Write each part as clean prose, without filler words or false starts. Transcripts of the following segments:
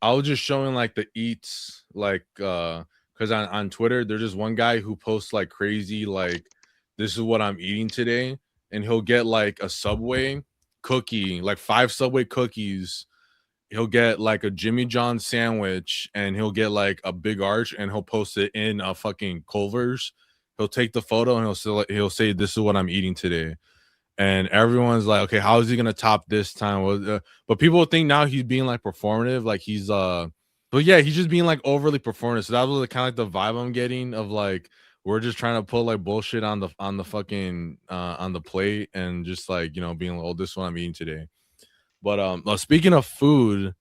I was just showing like the eats, like because on Twitter there's just one guy who posts like crazy, like this is what I'm eating today, and he'll get like a Subway cookie, like 5 Subway cookies. He'll get like a Jimmy John sandwich, and he'll get like a big arch, and he'll post it in a fucking Culver's. He'll take the photo and he'll say this is what I'm eating today, and everyone's like, okay, how is he gonna top this time? But people think now he's being like performative, like but yeah, he's just being like overly performative. So that was kind of like the vibe I'm getting of like we're just trying to put like bullshit on the fucking on the plate, and just like being like, oh, this is what I'm eating today. But speaking of food,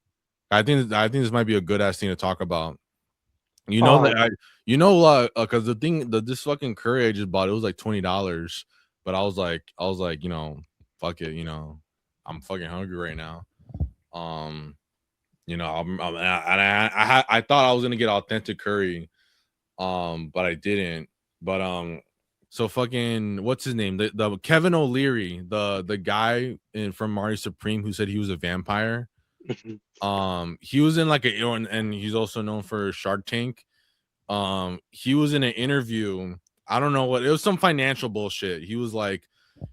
I think this might be a good ass thing to talk about. You know that Uh, I, because this fucking curry I just bought, it was like $20, but I was like, fuck it, I'm fucking hungry right now. Um, I thought I was gonna get authentic curry, but I didn't. But so fucking what's his name? The Kevin O'Leary, the guy from Mario Supreme who said he was a vampire. mhm. He was in like and he's also known for Shark Tank. He was in an interview. I don't know what it was, some financial bullshit. He was like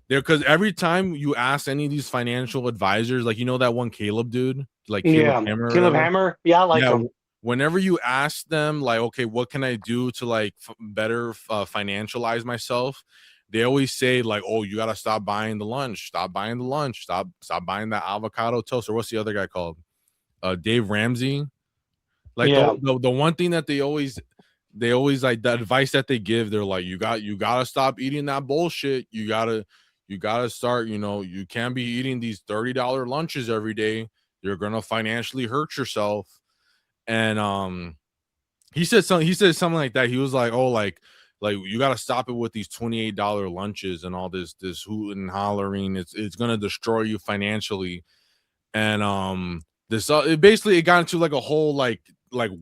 there because every time you ask any of these financial advisors, like that one Caleb dude, like Caleb Yeah, Hammer or Caleb whatever. Hammer. Yeah, I like Yeah, him. whenever you ask them, like, okay, what can I do to like better financialize myself? They always say like, oh, you gotta stop buying the lunch, stop buying the lunch, stop buying that avocado toast, or what's the other guy called? Dave Ramsey. Like Yeah, the one thing that they always like the advice that they give, they're like, you gotta stop eating that bullshit. You gotta start, you can't be eating these $30 lunches every day. You're gonna financially hurt yourself. And he said something like that. He was like, oh, like you gotta stop it with these $28 lunches and all this hooting and hollering. It's gonna destroy you financially. And this it got into like a whole like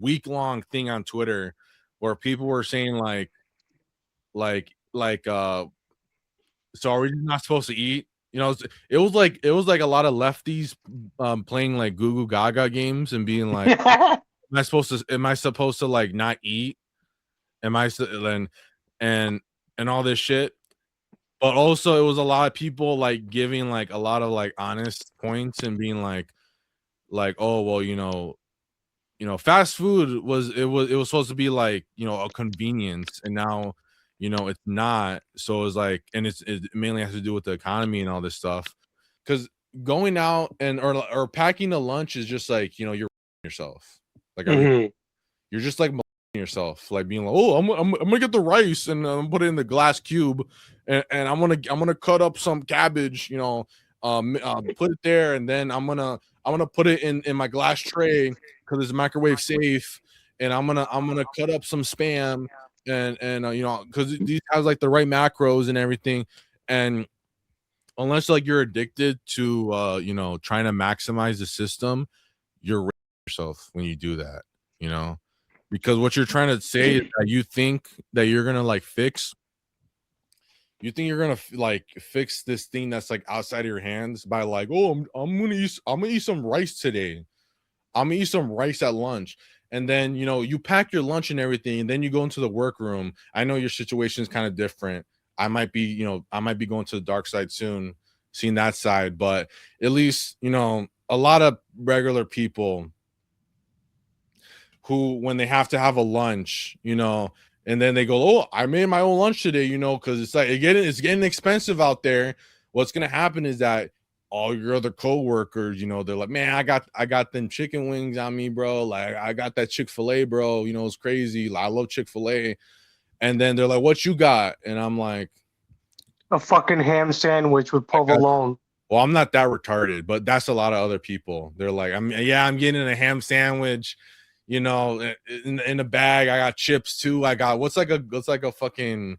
week long thing on Twitter where people were saying like so are we not supposed to eat? It was like a lot of lefties playing like Goo Goo Gaga games and being like, am I supposed to like not eat? Am I and and all this shit? But also it was a lot of people like giving like a lot of like honest points and being like, oh well, fast food was supposed to be like, a convenience, and now, it's not. So it's like, and it mainly has to do with the economy and all this stuff. Because going out and or packing a lunch is just like, you're yourself. Like every hmm. you're just like yourself, like being like, oh, I'm gonna get the rice and put it in the glass cube, and I'm gonna cut up some cabbage, put it there, and then I'm gonna put it in my glass tray because it's microwave safe, and I'm gonna cut up some spam, and because these has like the right macros and everything, and unless like you're addicted to trying to maximize the system, you're yourself when you do that, you know because what you're trying to say is that you think that you're gonna like you're gonna like fix this thing that's like outside of your hands by like, oh, I'm gonna eat some rice today. I'm gonna eat some rice at lunch. And then you pack your lunch and everything, and then you go into the workroom. I know your situation is kind of different. I might be going to the dark side soon, seeing that side, but at least a lot of regular people who, when they have to have a lunch, and then they go, "Oh, I made my own lunch today," because it's like it's getting expensive out there. What's gonna happen is that all your other coworkers, they're like, "Man, I got them chicken wings on me, bro. Like, I got that Chick-fil-A, bro. It's crazy. Like, I love Chick-fil-A." And then they're like, "What you got?" And I'm like, A fucking ham sandwich with "I got." provolone. Well, I'm not that retarded, but that's a lot of other people. They're like, I'm getting a ham sandwich, in a bag. I got chips too. I got what's like a fucking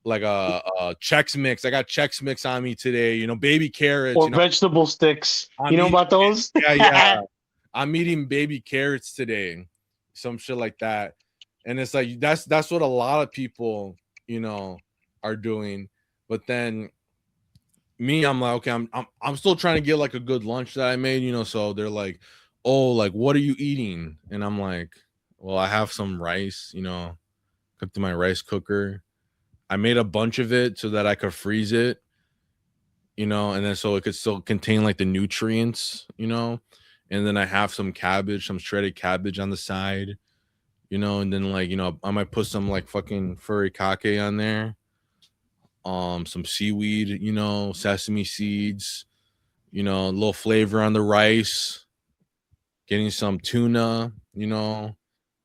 like a Chex Mix. I got Chex Mix on me today. Baby carrots. Or vegetable sticks. You I'm know eating. about those? Yeah, yeah. I'm eating baby carrots today. Some shit like that. And it's like that's what a lot of people, are doing. But then me, I'm like, okay, I'm still trying to get like a good lunch that I made, so they're like, oh, like, what are you eating? And I'm like, well, I have some rice, cooked in my rice cooker. I made a bunch of it so that I could freeze it, and then so it could still contain like the nutrients. And then I have some cabbage, some shredded cabbage on the side, and then like, I might put some like fucking furikake on there, some seaweed, sesame seeds, a little flavor on the rice, getting some tuna,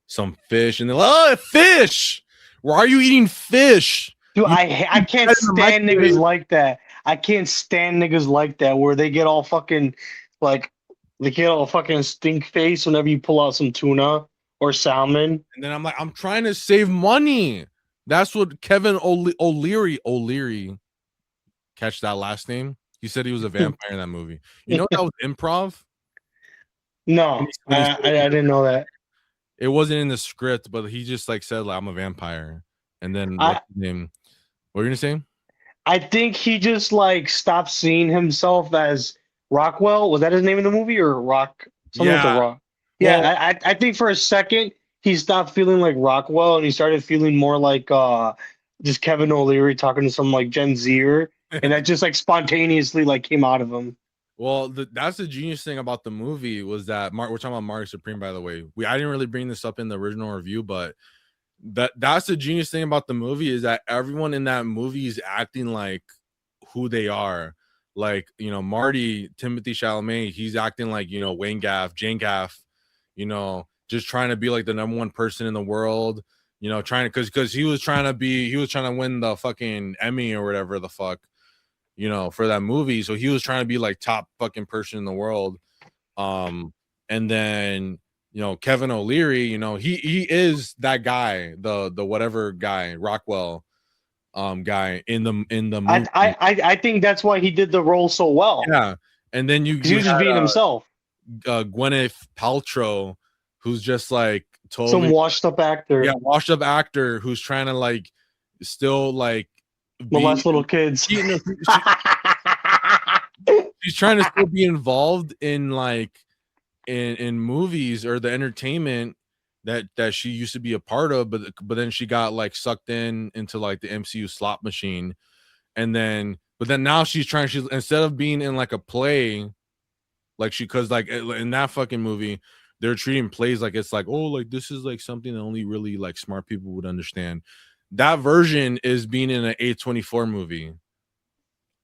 some fish, and then fish. Why are you eating fish? Dude, You I keep can't that in the stand niggas microwave. like that. I can't stand niggas like that where they get all fucking like they get all fucking stink face whenever you pull out some tuna or salmon. And then I'm like, I'm trying to save money. That's what Kevin O'Leary. Catch that last name. He said he was a vampire in that movie. You know that was improv. No, When he said he I was didn't know a that. it wasn't in the script, but he just like said like I'm a vampire. And then I what's his name? What are you gonna say? I think he just like stopped seeing himself as Rockwell. Was that his name in the movie or Rock? Something with the Yeah. Rock. Yeah, Well, I think for a second he stopped feeling like Rockwell and he started feeling more like just Kevin O'Leary talking to some like Gen Zer, and that just like spontaneously like came out of him. well, that's the genius thing about the movie was that we're talking about Mario Supreme, by the way. I didn't really bring this up in the original review, but that's the genius thing about the movie is that everyone in that movie is acting like who they are. Like, Marty, Timothy Chalamet, he's acting like, Wayne Gaff, Jane Gaff, just trying to be like the number one person in the world, trying to because he was trying to win the fucking Emmy or whatever the fuck, for that movie. So he was trying to be like top fucking person in the world. And then Kevin O'Leary, he is that guy, the whatever guy, Rockwell guy in the movie. I think that's why he did the role so well Yeah. And then you because he you was just being had himself. Gwyneth Paltrow, who's just like Some totally, washed up yeah, actor washed up actor who's trying to like still like be molest little kids. she, no, she's trying to still be involved in like in movies or the entertainment that she used to be a part of, but then she got like sucked into like the MCU slot machine, and then but then now she's instead of being in like a play, like because like in that fucking movie they're treating plays like it's like, oh, like this is like something that only really like smart people would understand. That version is being in an A24 movie,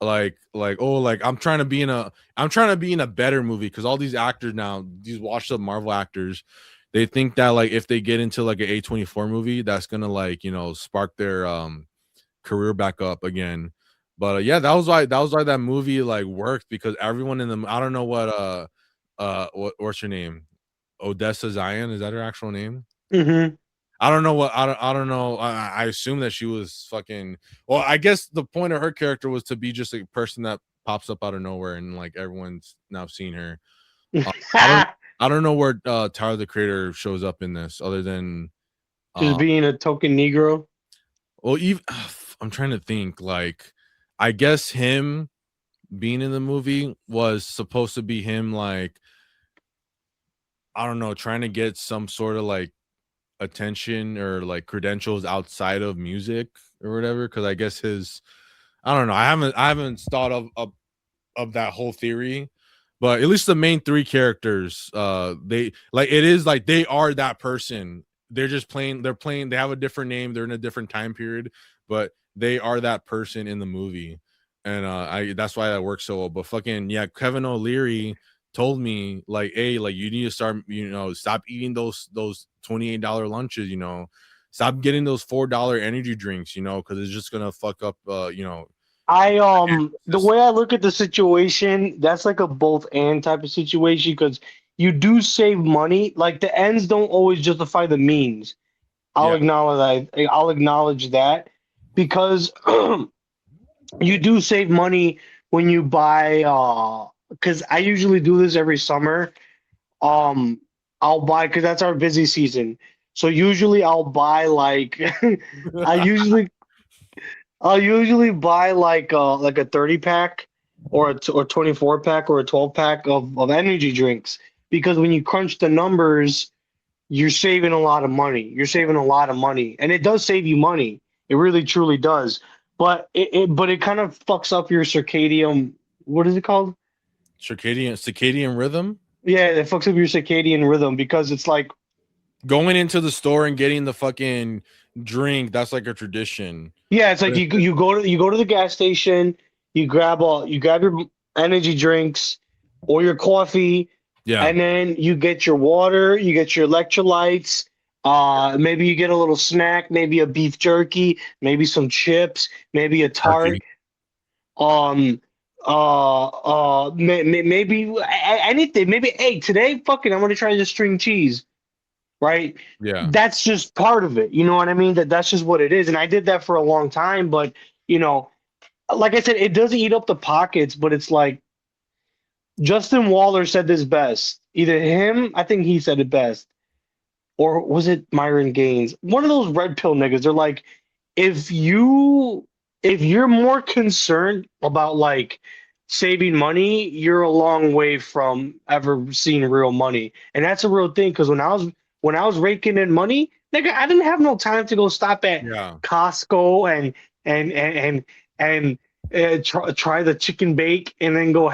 like oh, like I'm trying to be in a better movie because all these actors now, these washed up Marvel actors, they think that like if they get into like an A24 movie, that's gonna like spark their career back up again. But yeah, that was why that movie like worked because everyone in the I don't know what's her name, Odessa Zion, is that her actual name? Hmm. I don't know. I assume that she was fucking. Well, I guess the point of her character was to be just a person that pops up out of nowhere and like everyone's now seen her. Uh, I don't. I don't know where Tyler the Creator shows up in this other than Just uh being a token Negro. well even I'm trying to think like I guess him being in the movie was supposed to be him like I don't know trying to get some sort of like attention or like credentials outside of music or whatever because I guess his I don't know. I haven't thought of that whole theory, but at least the main three characters, they like it is like they are that person. They're just playing. They're playing. They have a different name. They're in a different time period, but they are that person in the movie, and I that's why that works so well. But fucking yeah, Kevin O'Leary told me like, hey, like you need to start, stop eating those $28 lunches, stop getting those $4 energy drinks, because it's just gonna fuck up, I the just way I look at the situation, that's like a both and type of situation because you do save money. Like the ends don't always justify the means. yeah. I'll acknowledge that because you do save money when you buy because I usually do this every summer. Um I'll buy because that's our busy season. So usually I'll buy like I usually I'll usually buy like a 30 pack or or 24 pack or a 12 pack of energy drinks because when you crunch the numbers, you're saving a lot of money. You're saving a lot of money, and it does save you money. It really truly does. But it kind of fucks up your circadian. What is it called? Circadian rhythm. Yeah, it fucks up your circadian rhythm because it's like, Going into the store and getting the fucking drink, that's like a tradition. yeah, it's like But you go to the gas station, you grab your energy drinks or your coffee, yeah, and then you get your water, you get your electrolytes. Maybe you get a little snack, maybe a beef jerky, maybe some chips, maybe a tart. turkey. Um, maybe anything. Maybe, hey, today, fucking, I'm gonna try this string cheese, right? Yeah, That's just part of it. You know what I mean? That's just what it is. And I did that for a long time, but you know, like I said, it doesn't eat up the pockets, but it's like Justin Waller said this best. Either him, I think he said it best, or was it Myron Gaines? One of those red pill niggas. They're like, if you if you're more concerned about like saving money, you're a long way from ever seeing real money. And that's a real thing because when I was raking in money, nigga, I didn't have no time to go stop at yeah. Costco and try the chicken bake and then go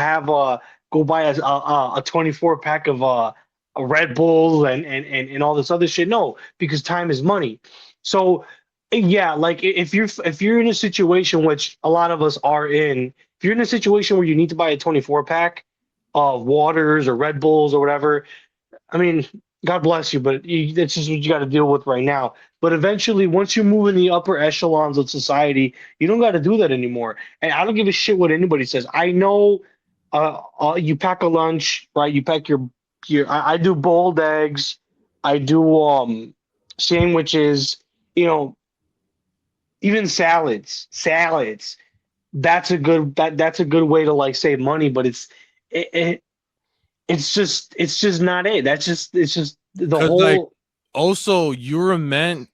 buy a 24 pack of a Red Bull and all this other shit. No, because time is money. So yeah, like if you're in a situation which a lot of us are in, if you're in a situation where you need to buy a 24 pack of waters or Red Bulls or whatever, I mean, God bless you, but that's just what you got to deal with right now. But eventually, once you move in the upper echelons of society, you don't got to do that anymore. And I don't give a shit what anybody says. I know, you pack a lunch, right? You pack your. I do boiled eggs. I do sandwiches. You know, even salads. That's a good way to like save money, but it, it's just not it. It's just the Because like whole. also you're meant.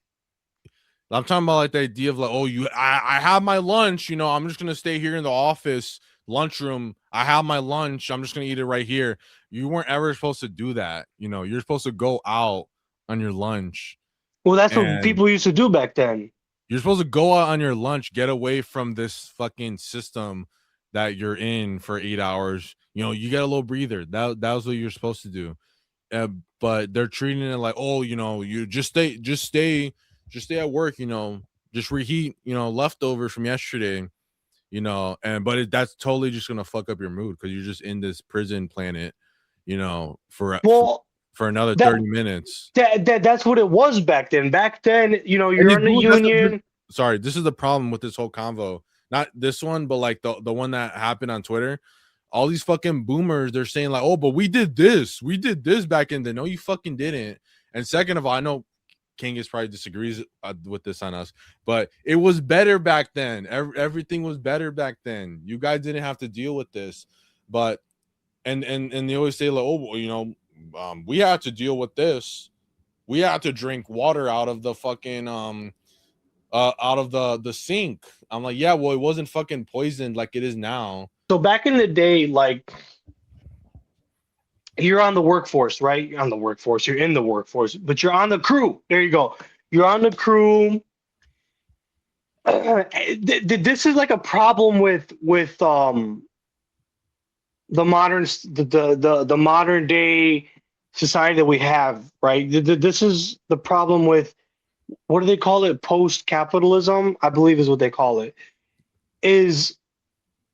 I'm talking about like the idea of like, oh, I have my lunch. I'm just gonna stay here in the office lunchroom. I have my lunch. I'm just gonna eat it right here. You weren't ever supposed to do that. You're supposed to go out on your lunch, Well, that's what and people used to do back then. you're supposed to go out on your lunch, get away from this fucking system that you're in for 8 hours. You get a little breather. That was what you're supposed to do. But they're treating it like, oh, you just stay at work. Just reheat, leftovers from yesterday. That's totally just gonna fuck up your mood because you're just in this prison planet. For Well, for another that 30 minutes. that's what it was back then. Back then, And you're in the union. sorry, this is the problem with this whole convo. Not this one, but like the one that happened on Twitter. All these fucking boomers, they're saying like, "Oh, but we did this back in the." No, you fucking didn't. And second of all, I know Kangas probably disagrees with this on us, but it was better back then. Everything was better back then. You guys didn't have to deal with this, but and they always say like, "Oh, well, we had to deal with this. We had to drink water out of the fucking out of the sink." I'm like, yeah, well, it wasn't fucking poisoned like it is now. So back in the day, like you're on the workforce, right? You're on the workforce. You're in the workforce, but you're on the crew. There you go. You're on the crew. This is like a problem with the modern day society that we have, right? This is the problem with, what do they call it? Post capitalism, I believe is what they call it. Is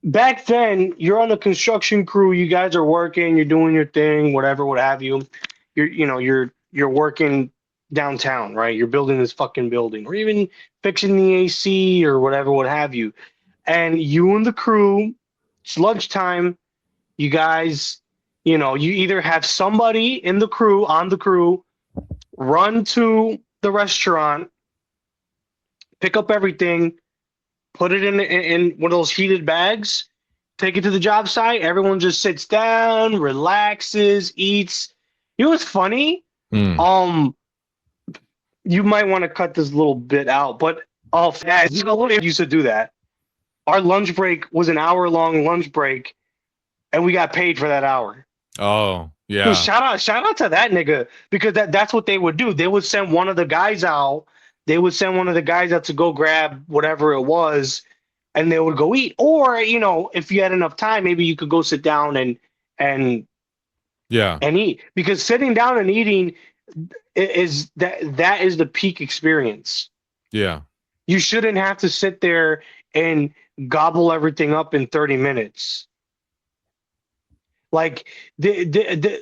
back then you're on the construction crew, you guys are working, you're doing your thing, whatever, what have you. You're working downtown, right? You're building this fucking building, or even fixing the AC or whatever, what have you. And you and the crew, it's lunchtime, you guys, you either have somebody in the crew, on the crew, run to the restaurant, pick up everything, put it in one of those heated bags, take it to the job site. Everyone just sits down, relaxes, eats. You know what's funny? Hmm. You might want to cut this little bit out, but used to do that. Our lunch break was an hour long lunch break, and we got paid for that hour. Oh, Dude, Yeah. shout out to that nigga because that's what they would do. They would send one of the guys out. They would send one of the guys out to go grab whatever it was, and they would go eat. Or if you had enough time, maybe you could go sit down and Yeah. and eat. Because sitting down and eating is that is the peak experience. Yeah. You shouldn't have to sit there and gobble everything up in 30 minutes. Like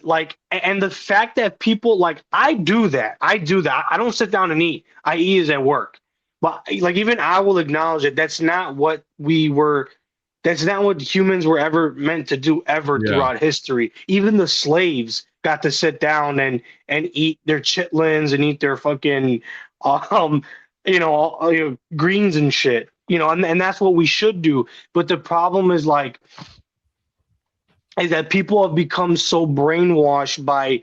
like, and the fact that people like I do that. I don't sit down and eat. I eat is at work. But like even I will acknowledge that that's not what we were. That's not what humans were ever meant to do ever Yeah. throughout history. Even the slaves got to sit down and eat their chitlins and eat their fucking um greens and shit. And that's what we should do. But the problem is that people have become so brainwashed by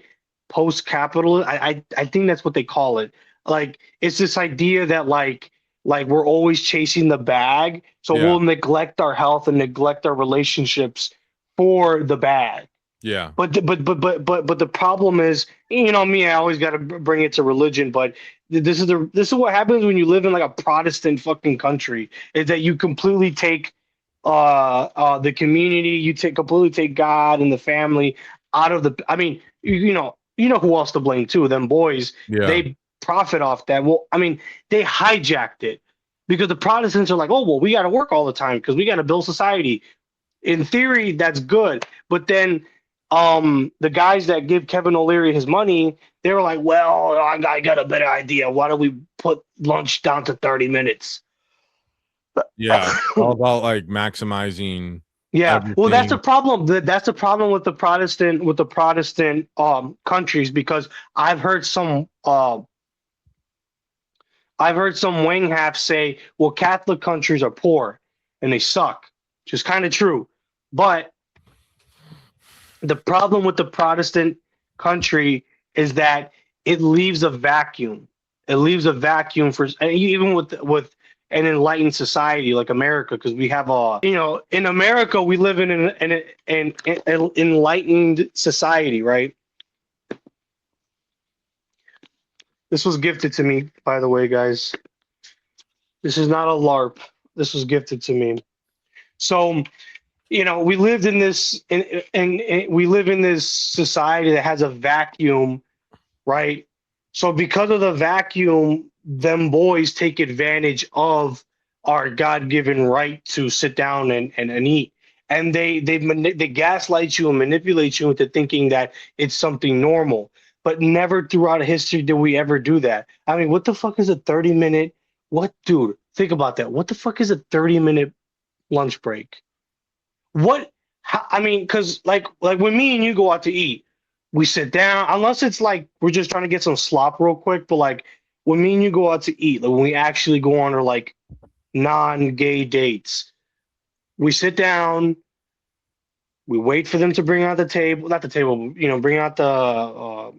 post-capital. I think that's what they call it. Like it's this idea that like we're always chasing the bag, so Yeah. we'll neglect our health and neglect our relationships for the bag. Yeah. But the problem is, me. I always got to bring it to religion, but this is what happens when you live in like a Protestant fucking country. Is that you completely take the community, completely take God and the family out of the. I mean, you know who else to blame too? Them boys. Yeah. They profit off that. Well, I mean, they hijacked it because the Protestants are like, oh well, we got to work all the time because we got to build society. In theory, that's good, but then the guys that give Kevin O'Leary his money, they were like, well, I got a better idea. Why don't we put lunch down to 30 minutes? Yeah. All about like maximizing Yeah, well, that's the everything. problem. That's the problem with the Protestant countries because I've heard some wing hats say, well, Catholic countries are poor and they suck, which is kind of true. But the problem with the Protestant country is that it leaves a vacuum. It leaves a vacuum for and even with an enlightened society like America, because we have in America we live in an enlightened society, right? This was gifted to me, by the way, guys. This is not a LARP. This was gifted to me. So we lived in this and we live in this society that has a vacuum, right? So because of the vacuum, them boys take advantage of our God-given right to sit down and eat. And they gaslight you and manipulate you into thinking that it's something normal. But never throughout history did we ever do that. I mean, what the fuck is a 30-minute? What, dude? Think about that. What the fuck is a 30-minute lunch break? What? I mean, because like when me and you go out to eat, we sit down. Unless it's like we're just trying to get some slop real quick. But like when me and you go out to eat, like when we actually go on our like non-gay dates, we sit down. We wait for them to bring out the table, not the table, bring out the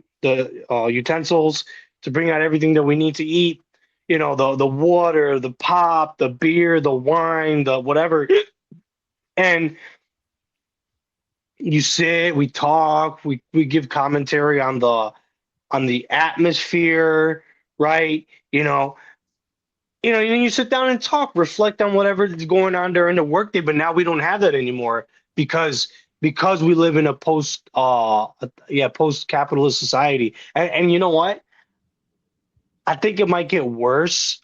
utensils to bring out everything that we need to eat. The water, the pop, the beer, the wine, the whatever, and you sit, we talk, we give commentary on the atmosphere, right? And then you sit down and talk, reflect on whatever is going on during the workday. But now we don't have that anymore because we live in a post capitalist society. And you know what? I think it might get worse.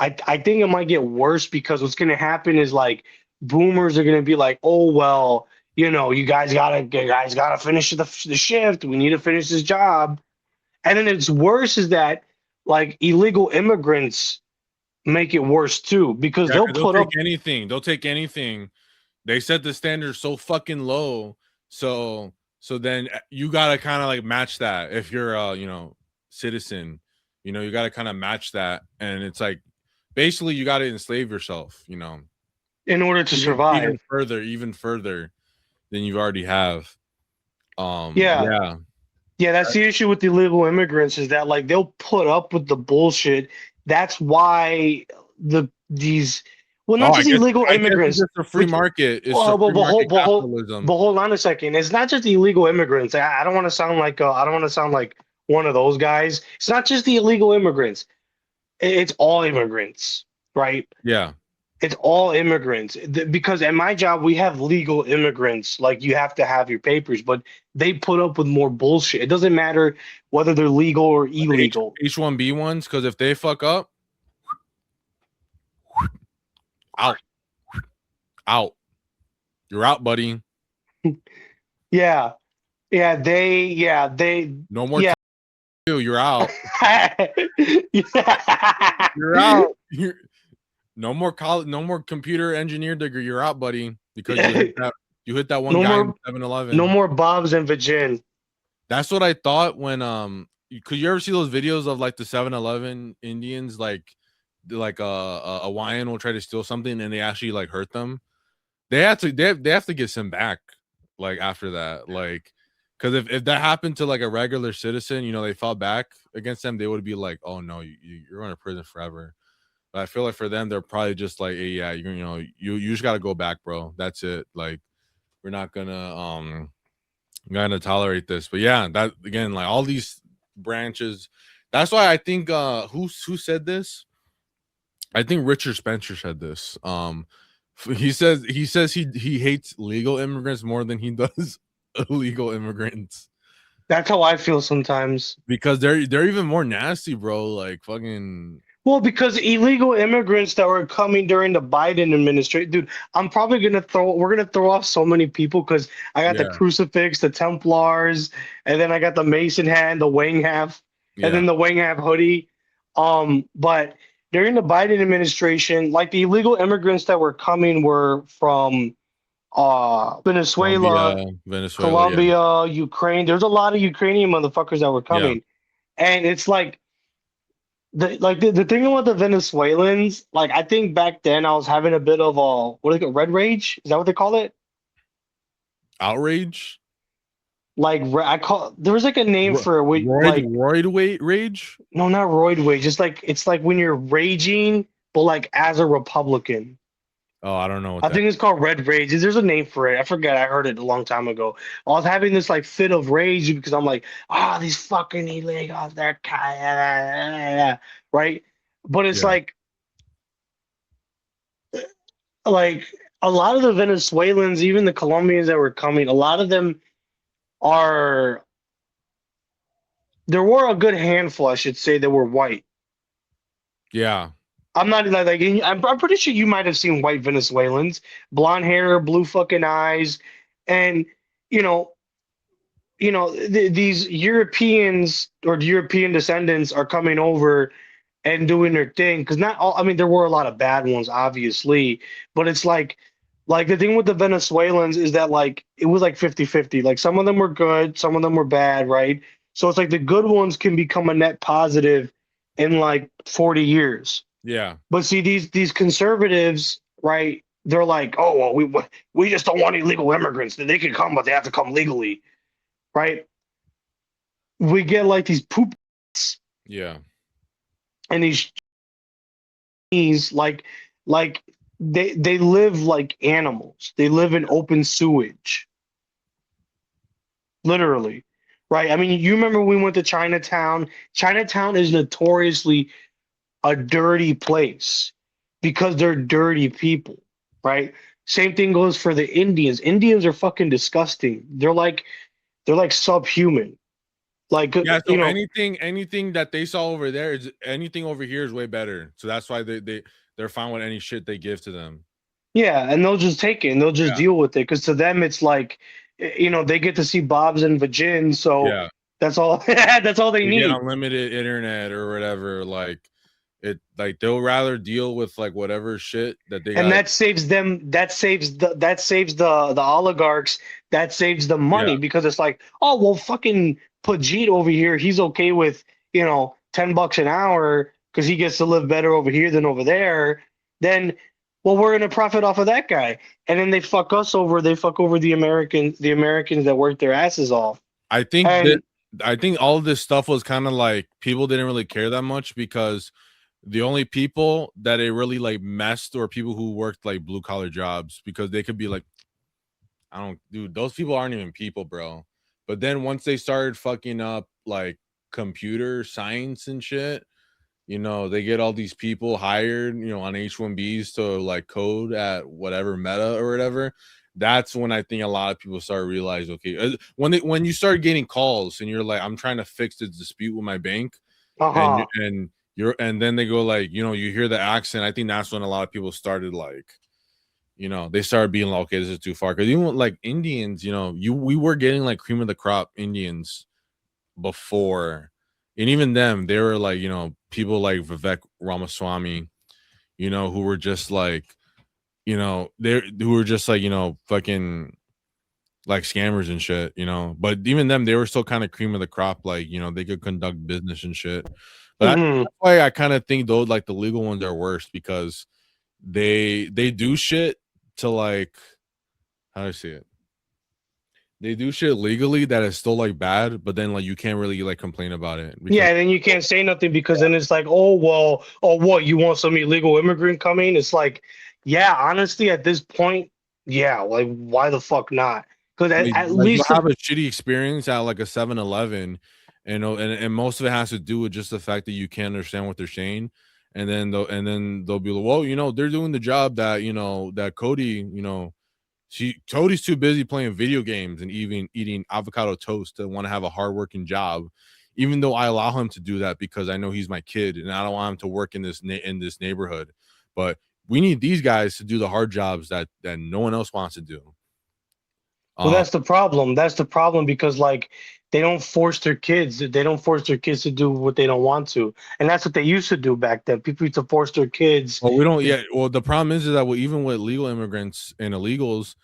I think it might get worse because what's going to happen is like boomers are going to be like, oh well, you guys gotta finish the shift. We need to finish this job. And then it's worse is that like illegal immigrants make it worse too because Yeah, they'll because they'll put take up. anything. They'll take anything. They set the standard so fucking low. So then you gotta kind of like match that if you're citizen. You gotta kind of match that. And it's like basically you gotta enslave yourself. In order to survive. Even further than you already have. Yeah. Yeah. Yeah, that's the issue with the illegal immigrants is that like they'll put up with the bullshit. That's why these Well, Oh, not just illegal I guess it's immigrants. just a free We, market. It's a well, free market capitalism. but hold on a second. It's not just the illegal immigrants. I don't want to sound like I don't want to sound like one of those guys. It's not just the illegal immigrants. It's all immigrants, right? Yeah. It's all immigrants. Because at my job we have legal immigrants. Like you have to have your papers, but they put up with more bullshit. It doesn't matter whether they're legal or illegal. H1B ones, because if they fuck up, out, out, you're out, buddy. Yeah, they No more yeah. you're out. Yeah. You're out. No more college, no more computer engineer degree. You're out, buddy, because you hit that one No guy in more, 7-Eleven. no more Bob's and Virgin. That's what I thought when could you ever see those videos of like the 7-Eleven Indians like a Hawaiian will try to steal something and they actually like hurt them? They have to get sent back like after that, like because if that happened to like a regular citizen, you know, they fought back against them, they would be like, oh no, you're going to prison forever. But I feel like for them, they're probably just like, hey, yeah, you know, you just got to go back, bro. That's it. Like we're not gonna tolerate this. But yeah, that again, like all these branches. That's why I think who said this? I think Richard Spencer said this. He says he hates legal immigrants more than he does illegal immigrants That's how I feel sometimes. because they're even more nasty, bro. Like fucking Well, because illegal immigrants that were coming during the Biden administration, dude, we're gonna throw off so many people because I got the yeah, crucifix, the Templars, and then I got the Mason hat and the Wang hat, and yeah, then the Wang hat hoodie. But during the Biden administration, like the illegal immigrants that were coming were from Colombia, Venezuela, Venezuela, yeah, Colombia, Ukraine. There's a lot of Ukrainian motherfuckers that were yeah. coming. And it's like the thing about the Venezuelans, like I think back then I was having a bit of a what is it, red rage? Is that what they call it? Outrage, Like I call there was like a name for it. We like weight rage. no, not roid rage. It's like when you're raging, but like as a Republican. Oh, I don't know what I that. think it's called red rage. There's a name for it. I forget. I heard it a long time ago. I was having this like fit of rage because I'm like, these fucking illegals, they're kind of right. But it's Yeah, like a lot of the Venezuelans, even the Colombians that were coming, a lot of them are there were a good handful, I should say, that were white. yeah, I'm not like I'm pretty sure you might have seen white Venezuelans, blonde hair, blue fucking eyes, and you know, these Europeans or European descendants are coming over and doing their thing because not all. I mean, there were a lot of bad ones, obviously, but it's like the thing with the Venezuelans is that like it was like 50-50. Like some of them were good, some of them were bad, right? So it's like the good ones can become a net positive in like 40 years. yeah. But see these conservatives, right? They're like, oh well, we just don't want illegal immigrants. They can come, but they have to come legally, right? We get like these poop Yeah. and these like they live like animals. They live in open sewage, literally, right? I mean, you remember we went to Chinatown. Chinatown is notoriously a dirty place because they're dirty people, right? Same thing goes for the Indians. Indians are fucking disgusting. They're like subhuman. Like Yeah, so anything that they saw over there is anything over here is way better. So that's why they're fine with any shit they give to them. yeah, and they'll just take it and they'll just Yeah. deal with it because to them it's like, they get to see Bob's and Vagin, so Yeah. that's all. That's all they They get need. unlimited internet or whatever. Like like they'll rather deal with like whatever shit that they And got. that saves them. That saves the oligarchs. That saves the Yeah. money because it's like, oh well, fucking Pajit over here. He's okay with $10 an hour because he gets to live better over here than over there. Then, well, we're gonna profit off of that guy. And then they fuck us over. They fuck over the Americans that work their asses off. I think that And I think all of this stuff was kind of like people didn't really care that much because The only people that it really like messed or people who worked like blue collar jobs because they could be like, I don't, dude, those people aren't even people, bro. But then once they started fucking up like computer science and shit, they get all these people hired, on H1Bs to like code at whatever Meta or whatever. That's when I think a lot of people start realize, okay, when you start getting calls and you're like, I'm trying to fix this dispute with my bank, and Uh-huh. and then they go like, you hear the accent. I think that's when a lot of people started like, they started being like, okay, this is too far. Because even like Indians, we were getting like cream of the crop Indians before, and even them, they were like, people like Vivek Ramaswamy, who were just like, they who were just like, fucking like scammers and shit, But even them, they were still kind of cream of the crop, like, they could conduct business and shit. But Hmm. that's why I kind of think those like the legal ones are worse because they do shit to like, how do I say it? They do shit legally that is still like bad, but then like you can't really like complain about it because Yeah, then you can't say nothing because then it's like, oh well, oh what, you want some illegal immigrant coming? It's like, yeah, honestly, at this point, yeah, like why the fuck not? Because at like you'll least have a shitty experience at like a 7-Eleven, and most of it has to do with just the fact that you can't understand what they're saying. And then they'll be like, well, they're doing the job that that Cody, Cody's too busy playing video games and even eating avocado toast to want to have a hardworking job, even though I allow him to do that because I know he's my kid and I don't want him to work in this neighborhood. But we need these guys to do the hard jobs that no one else wants to do. well, Um, that's the problem. That's the problem because like they don't force their kids. They don't force their kids to do what they don't want to, and that's what they used to do back then. People used to force their kids. well, we don't yet. Well, the problem is that even with legal immigrants and illegals,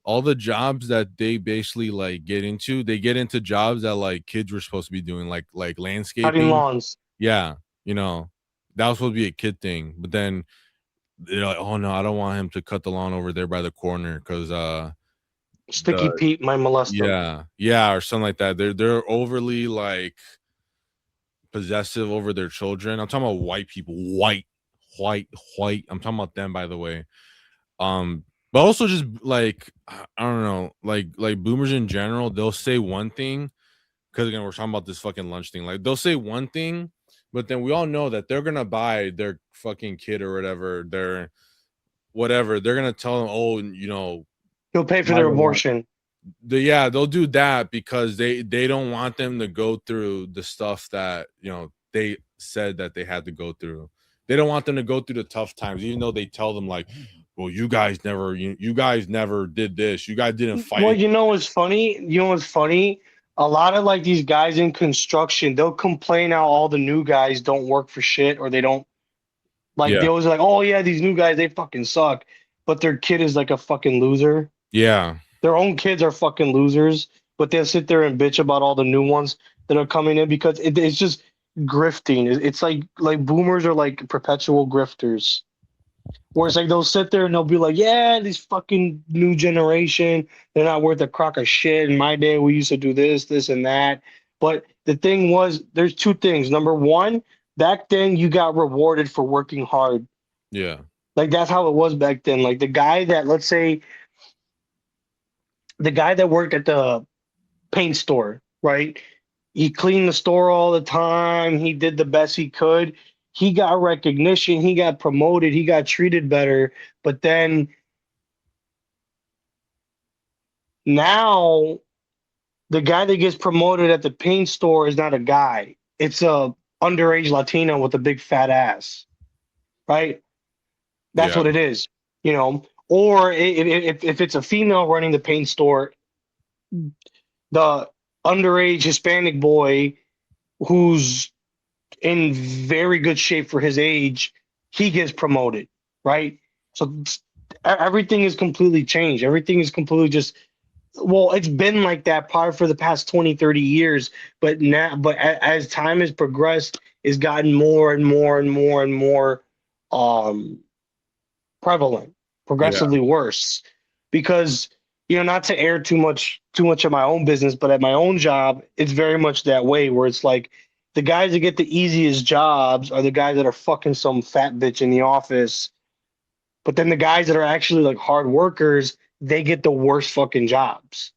all the jobs that they basically like they get into jobs that like kids were supposed to be doing, like Cutting landscaping. lawns, Yeah, that was supposed to be a kid thing, but then they're like, "Oh no, I don't want him to cut the lawn over there by the corner because Sticky the Pete might molest them. yeah, or something like that." They're overly like possessive over their children. I'm talking about white people, white, white. I'm talking about them, by the way. But also just like I don't know, like boomers in general, they'll say one thing because again we're talking about this fucking lunch thing. Like they'll say one thing, but then we all know that they're gonna buy their fucking kid or whatever, their whatever. They're gonna tell them, oh, He'll pay for buy their the lunch. abortion. Yeah, they'll do that because they don't want them to go through the stuff that they said that they had to go through. They don't want them to go through the tough times, even though they tell them like, well, you guys never did this, you guys didn't Well, fight. you know what's funny? You know what's funny? A lot of like these guys in construction, they'll complain how all the new guys don't work for shit or they don't like Yeah, they always like, oh yeah, these new guys, they fucking suck. But their kid is like a fucking loser. yeah, Their own kids are fucking losers, but they'll sit there and bitch about all the new ones that are coming in because it's just grifting. It's like boomers are like perpetual grifters. Where it's like they'll sit there and they'll be like, yeah, this fucking new generation, they're not worth a crock of shit. In my day, we used to do this, this, and that. But the thing was, there's two things. Number one, back then you got rewarded for working hard. yeah, Like that's how it was back then. Like the guy that, let's say, the guy that worked at the paint store, right? He cleaned the store all the time. He did the best he could. He got recognition. He got promoted. He got treated better. But then now the guy that gets promoted at the paint store is not a guy. It's a underage Latino with a big fat ass, right? That's yeah, what it is, you know. Or if it's a female running the paint store, the underage Hispanic boy who's in very good shape for his age, he gets promoted, right? So everything is completely changed. Everything is completely just well, it's been like that probably for the past 20, 30 years, but now as time has progressed, it's gotten more and more and more and more um prevalent, yeah, progressively worse. Because not to air too much of my own business, but at my own job, it's very much that way where it's like the guys that get the easiest jobs are the guys that are fucking some fat bitch in the office. But then the guys that are actually like hard workers, they get the worst fucking jobs.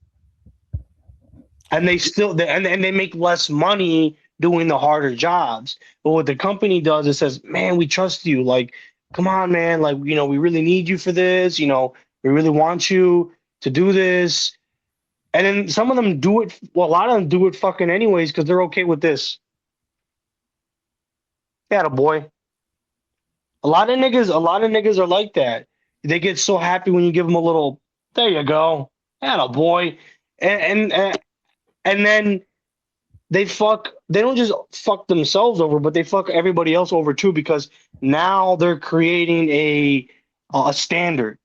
And they make less money doing the harder jobs. But what the company does is says, "Man, we trust you. Like, come on, man. Like, we really need you for this. We really want you to do this." And then some of them do it. Well, a lot of them do it fucking anyways because they're okay with this. Yeah, boy. A lot of niggas are like that. They get so happy when you give them a little. There you go. Yeah, boy. And and then they don't just fuck themselves over, but they fuck everybody else over too because now they're creating a standard.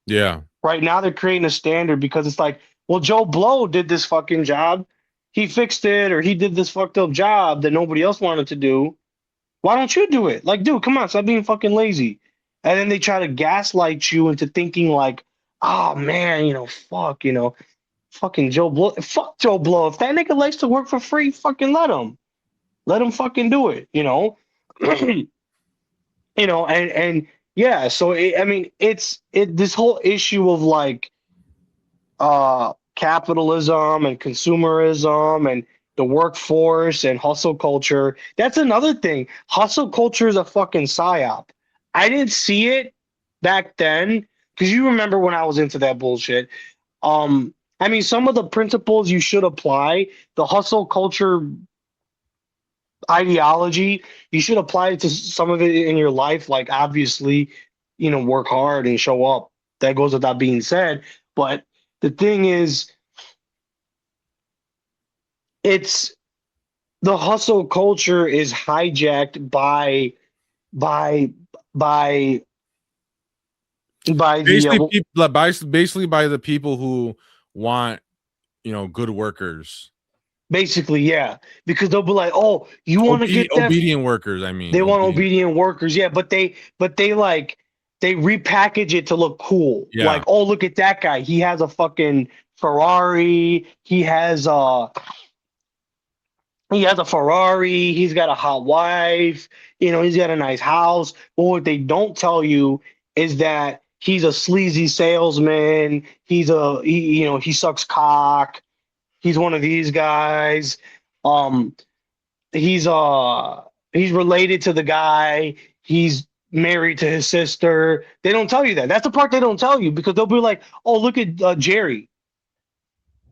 Yeah. Right now they're creating a standard because it's like, well, Joe Blow did this fucking job. He fixed it, or he did this fucked up job that nobody else wanted to do. Why don't you do it? Like, dude, come on, stop being fucking lazy. And then they try to gaslight you into thinking like, oh man, fucking Joe Blow. Fuck Joe Blow. If that nigga likes to work for free, fucking let him. Let him fucking do it. And yeah. So I mean, it's this whole issue of like capitalism and consumerism and the workforce and hustle culture. That's another thing. Hustle culture is a fucking psyop. I didn't see it back then because you remember when I was into that bullshit. I mean, some of the principles you should apply, the hustle culture ideology, you should apply it to some of it in your life. Like, obviously, work hard and show up. That goes without being said. But the thing is, it's the hustle culture is hijacked by by by the Basically, people, basically by the people who want, good workers. basically, yeah, because they'll be like, oh, you want to get that. Obedient workers, I mean. They want obedient workers, yeah, but they like they repackage it to look cool. Yeah. Like, oh, look at that guy. He has a fucking Ferrari. He has a Ferrari. He's got a hot wife. He's got a nice house. But what they don't tell you is that he's a sleazy salesman. He sucks cock. He's one of these guys. Um, he's he's related to the guy. He's married to his sister. They don't tell you that. That's the part they don't tell you because they'll be like, "Oh, look at Jerry.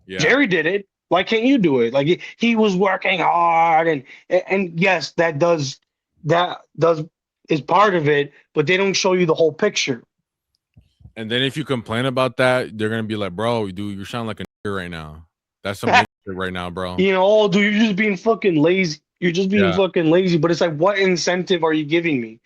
Yeah. Jerry did it. Why can't you do it?" Like he was working hard, and yes, that does is part of it, but they don't show you the whole picture. And then if you complain about that, they're gonna be like, "Bro, dude, you sound like a nigger right now. That's some nigger shit right now, bro." Oh, dude, you're just being fucking lazy. You're just being Yeah. fucking lazy. But it's like, what incentive are you giving me?